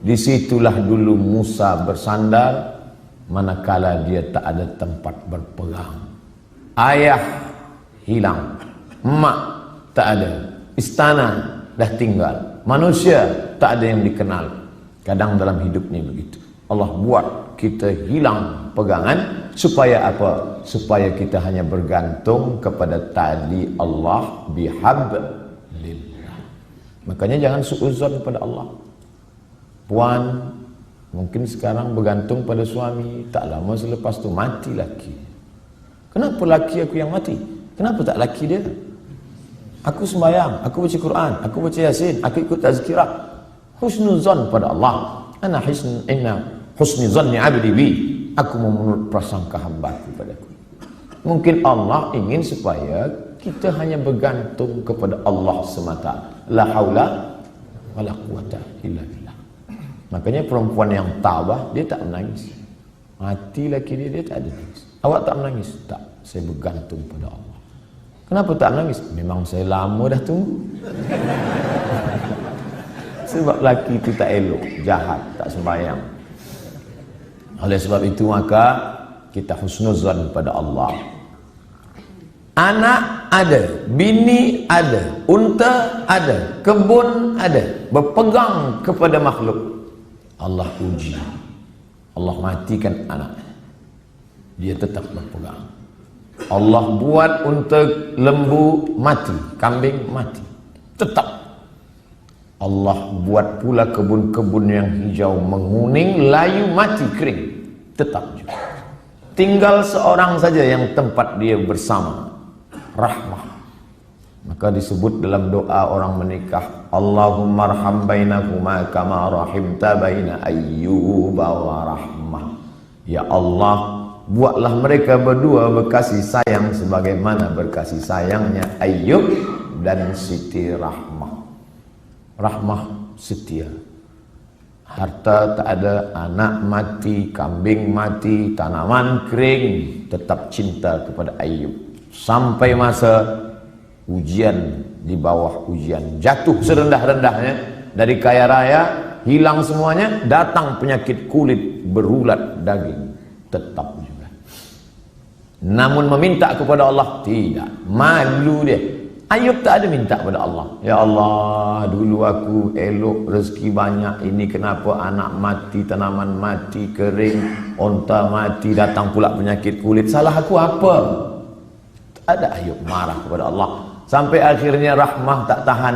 Disitulah dulu Musa bersandar manakala dia tak ada tempat berpegang. Ayah hilang, emak tak ada, istana dah tinggal, manusia tak ada yang dikenal. Kadang dalam hidup ni begitu. Allah buat kita hilang pegangan supaya apa? Supaya kita hanya bergantung kepada tali Allah bihablillah. Makanya jangan suuzon pada Allah. Puan mungkin sekarang bergantung pada suami, tak lama selepas tu mati laki. Kenapa laki aku yang mati? Kenapa tak laki dia? Aku sembahyang, aku baca Quran, aku baca Yasin, aku ikut tazkirah. Husnuzon pada Allah. Inna husni zanni abdi bi. Aku menurut prasangka hamba-Ku padaku. Mungkin Allah ingin supaya kita hanya bergantung kepada Allah semata. La haula wala quwata illa billah. Makanya perempuan yang tabah, dia tak menangis. Mati laki dia tak ada nangis. Awak tak menangis? Tak, saya bergantung pada Allah. Kenapa tak menangis? Memang saya lama dah tunggu. Sebab laki itu tak elok, jahat, tak sembahyang. Oleh sebab itu maka kita husnuzan pada Allah. Anak ada, bini ada, unta ada, kebun ada, berpegang kepada makhluk. Allah uji, Allah matikan anaknya, dia tetap berpegang. Allah buat unta lembu mati, kambing mati, tetap. Allah buat pula kebun-kebun yang hijau menguning, layu mati, kering, tetap juga. Tinggal seorang saja yang tempat dia bersama, rahmah. Maka disebut dalam doa orang menikah, Allahumma arham bainahuma kama rahimta baina Ayyuba wa rahmah. Ya Allah, buatlah mereka berdua berkasih sayang sebagaimana berkasih sayangnya Ayyub dan Siti Rahmah. Rahmah setia. Harta tak ada, anak mati, kambing mati, tanaman kering, tetap cinta kepada Ayyub. Sampai masa ujian, di bawah ujian, jatuh serendah-rendahnya dari kaya raya, hilang semuanya, datang penyakit kulit, berulat daging, tetap juga. Namun meminta kepada Allah tidak, malu dia. Ayub tak ada minta kepada Allah, ya Allah, dulu aku elok, rezeki banyak, ini kenapa anak mati, tanaman mati, kering, onta mati, datang pula penyakit kulit, salah aku apa? Tak ada Ayub marah kepada Allah. Sampai akhirnya Rahmah tak tahan.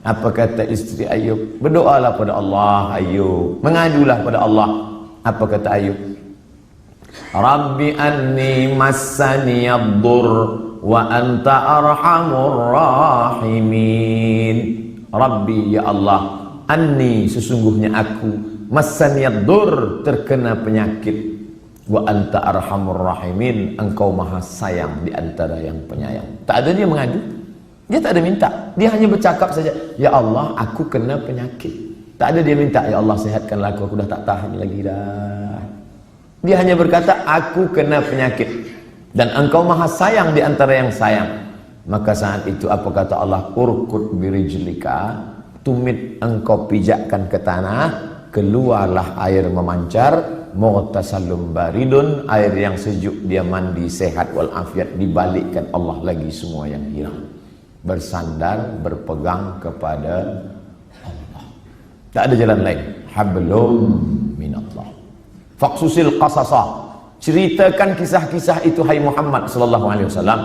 Apa kata isteri Ayub? Berdoalah pada Allah Ayub, mengadulah pada Allah. Apa kata Ayub? Rabbi anni massani ad-dur wa anta arhamur rahimin. Rabbi, ya Allah, anni, sesungguhnya aku, massani ad-dur, terkena penyakit, wa anta arhamur rahimin, engkau maha sayang di antara yang penyayang. Tak ada dia mengadu, dia tak ada minta, dia hanya bercakap saja, ya Allah, aku kena penyakit. Tak ada dia minta, ya Allah, sehatkanlah aku dah tak tahan lagi dah. Dia hanya berkata, aku kena penyakit dan engkau maha sayang di antara yang sayang. Maka saat itu apa kata Allah? Urkut birijlika, tumit engkau pijakkan ke tanah, keluarlah air memancar, mughtasalum baridun, air yang sejuk, dia mandi sehat walafiat, dibalikkan Allah lagi semua yang hilang. Bersandar, berpegang kepada Allah, tak ada jalan lain. Hablum minallah. Faqsusil qasasa, ceritakan kisah-kisah itu hai Muhammad sallallahu alaihi wasallam.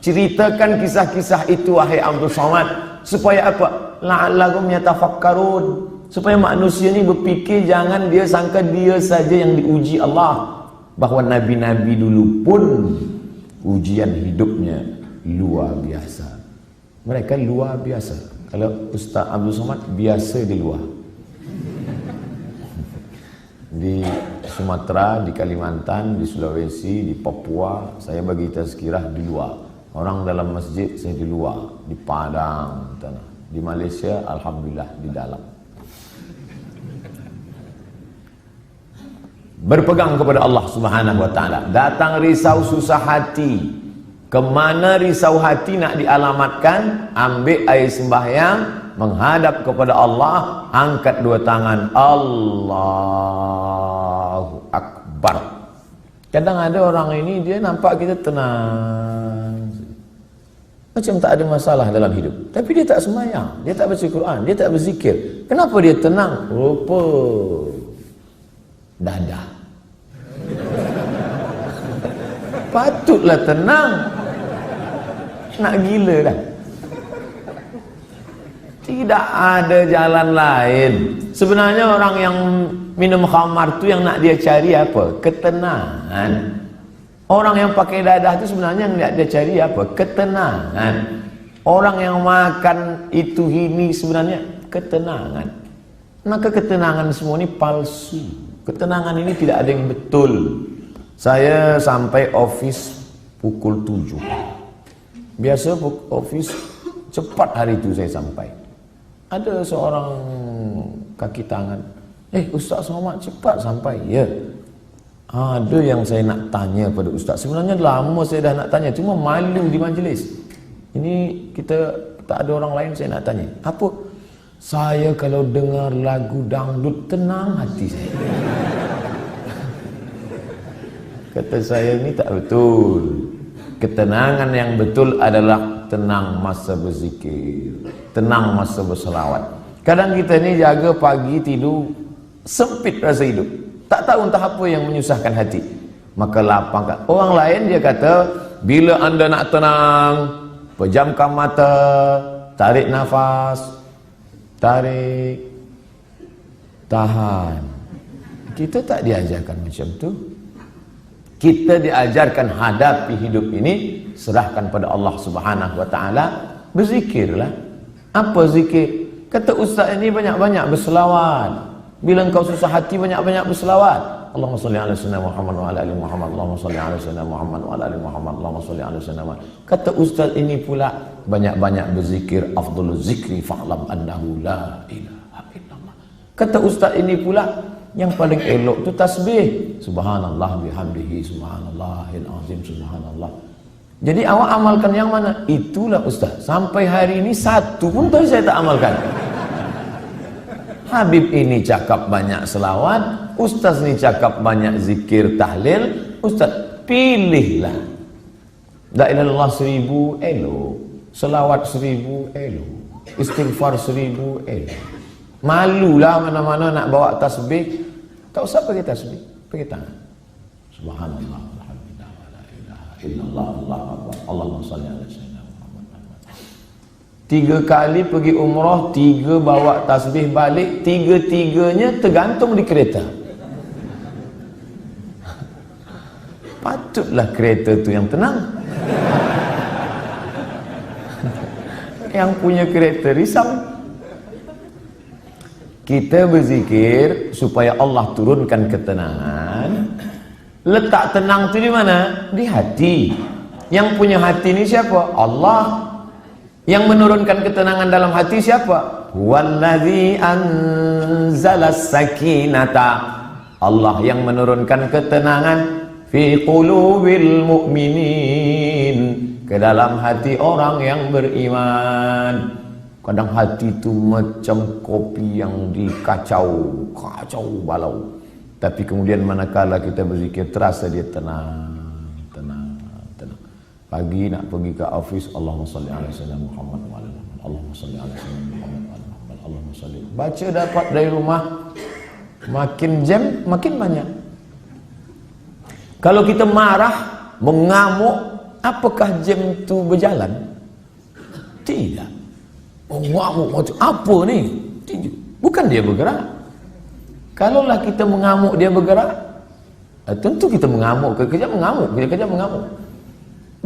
Ceritakan kisah-kisah itu wahai Abdul Somad, supaya apa? La'allahum yatafakkarun, supaya manusia ni berfikir, jangan dia sangka dia saja yang diuji Allah, bahawa nabi-nabi dulu pun ujian hidupnya luar biasa. Mereka luar biasa. Kalau Ustaz Abdul Somad biasa di luar. Di Sumatera, di Kalimantan, di Sulawesi, di Papua, saya bagi tazkirah di luar. Orang dalam masjid, saya di luar. Di Padang, di Malaysia, alhamdulillah di dalam. Berpegang kepada Allah Subhanahu wa taala. Datang risau susah hati. Kemana risau hati nak dialamatkan? Ambil air sembahyang, menghadap kepada Allah, angkat dua tangan, Allahu Akbar. Kadang ada orang ini dia nampak kita tenang, macam tak ada masalah dalam hidup, tapi dia tak sembahyang, dia tak baca Quran, dia tak berzikir. Kenapa dia tenang? Rupa dadah. Patutlah tenang, nak gila dah. Tidak ada jalan lain. Sebenarnya orang yang minum khamar tu yang nak dia cari apa? Ketenangan. Orang yang pakai dadah itu sebenarnya yang nak dia cari apa? Ketenangan. Orang yang makan itu ini sebenarnya ketenangan. Maka ketenangan semua ini palsu. Ketenangan ini tidak ada yang betul. Saya sampai office pukul 7. Biasa office cepat hari itu saya sampai. Ada seorang kaki tangan, Ustaz Somad cepat sampai. Ya, ada yang saya nak tanya pada Ustaz. Sebenarnya lama saya dah nak tanya, cuma malu di majlis. Ini kita tak ada orang lain, saya nak tanya. Apa? Saya kalau dengar lagu dangdut tenang hati saya. Kata saya, ini tak betul. Ketenangan yang betul adalah tenang masa berzikir, tenang masa berselawat. Kadang kita ni jaga pagi tidur, sempit rasa hidup, tak tahu entah apa yang menyusahkan hati, maka lapangkan. Orang lain dia kata, bila anda nak tenang, pejamkan mata, tarik nafas, tarik, tahan. Kita tak diajarkan macam tu. Kita diajarkan hadapi hidup ini, serahkan pada Allah Subhanahu wa taala, berzikirlah. Apa zikir? Kata ustaz ini banyak-banyak berselawat. Bila engkau susah hati banyak-banyak berselawat. Allahumma shalli ala sayyidina Muhammad wa ala ali Muhammad. Allahumma shalli ala sayyidina Muhammad wa ala ali Muhammad. Allahumma shalli ala sayyidina Muhammad. Kata ustaz ini pula banyak-banyak berzikir, afdhaluz zikri fa'lam annahu la ilaha illallah. Kata ustaz ini pula yang paling elok tu tasbih, subhanallah bihamdihi, subhanallahil azim, subhanallah. Jadi awak amalkan yang mana? Itulah ustaz. Sampai hari ini satu pun saya tak amalkan. Habib ini cakap banyak selawat, ustaz ni cakap banyak zikir tahlil. Ustaz, pilihlah. La ilaha illallah 1000 elok, selawat 1000 elok, istighfar 1000 elok. Malulah mana-mana nak bawa tasbih. Tak usah pakai tasbih, pakai tangan. Subhanallah, alhamdulillah, wa la ilaha illallah, Allahu akbar, Allahumma shalli ala sayyidina Muhammad. 3 kali pergi umrah, 3 bawa tasbih balik, 3-3-nya tergantung di kereta. Patutlah kereta tu yang tenang. Yang punya kereta risau. Kita berzikir supaya Allah turunkan ketenangan. Letak tenang itu di mana? Di hati. Yang punya hati ini siapa? Allah. Yang menurunkan ketenangan dalam hati siapa? Wallazi anzalas sakinata. Allah yang menurunkan ketenangan fi qulubil mu'minin, ke dalam hati orang yang beriman. Kadang hati itu macam kopi yang dikacau, kacau balau. Tapi kemudian manakala kita berzikir, terasa dia tenang, tenang, tenang. Pagi nak pergi ke office, Allahumma shalli ala sayyidina Muhammad wa ala Muhammad. Allahumma shalli ala sayyidina Muhammad wa ala Muhammad. Allahumma shalli. Baca dapat dari rumah, makin jam makin banyak. Kalau kita marah, mengamuk, apakah jam itu berjalan? Tidak. Mengamuk macam apa ni? Bukan dia bergerak. Kalaulah kita mengamuk dia bergerak, tentu kita mengamuk, kekejap mengamuk, kekejap mengamuk.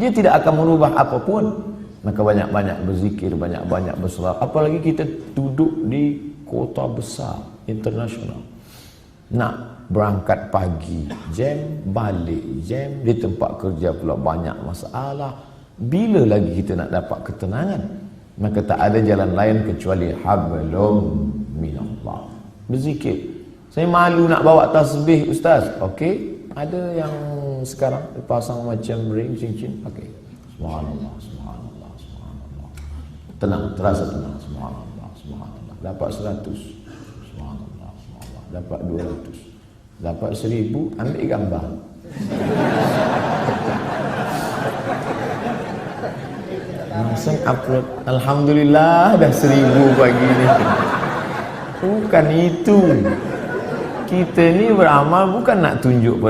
Dia tidak akan merubah apapun. Maka banyak-banyak berzikir, banyak-banyak berselawat. Apalagi kita duduk di kota besar, internasional. Nak berangkat pagi, jam, balik jam, di tempat kerja pula banyak masalah. Bila lagi kita nak dapat ketenangan? Maka tak ada jalan lain kecuali hablum minallah. Berzikir. Saya malu nak bawa tasbih ustaz. Okey, ada yang sekarang dipasang macam ring cincin, pakai. Subhanallah, subhanallah, subhanallah. Tenang, terasa tenang. Subhanallah, subhanallah. dapat 100. Subhanallah, subhanallah. Dapat 200. Dapat 1000, ambil gambar. Langsung upload. Alhamdulillah dah 1000 pagi ni. Bukan itu. Kita ni beramal bukan nak tunjuk pada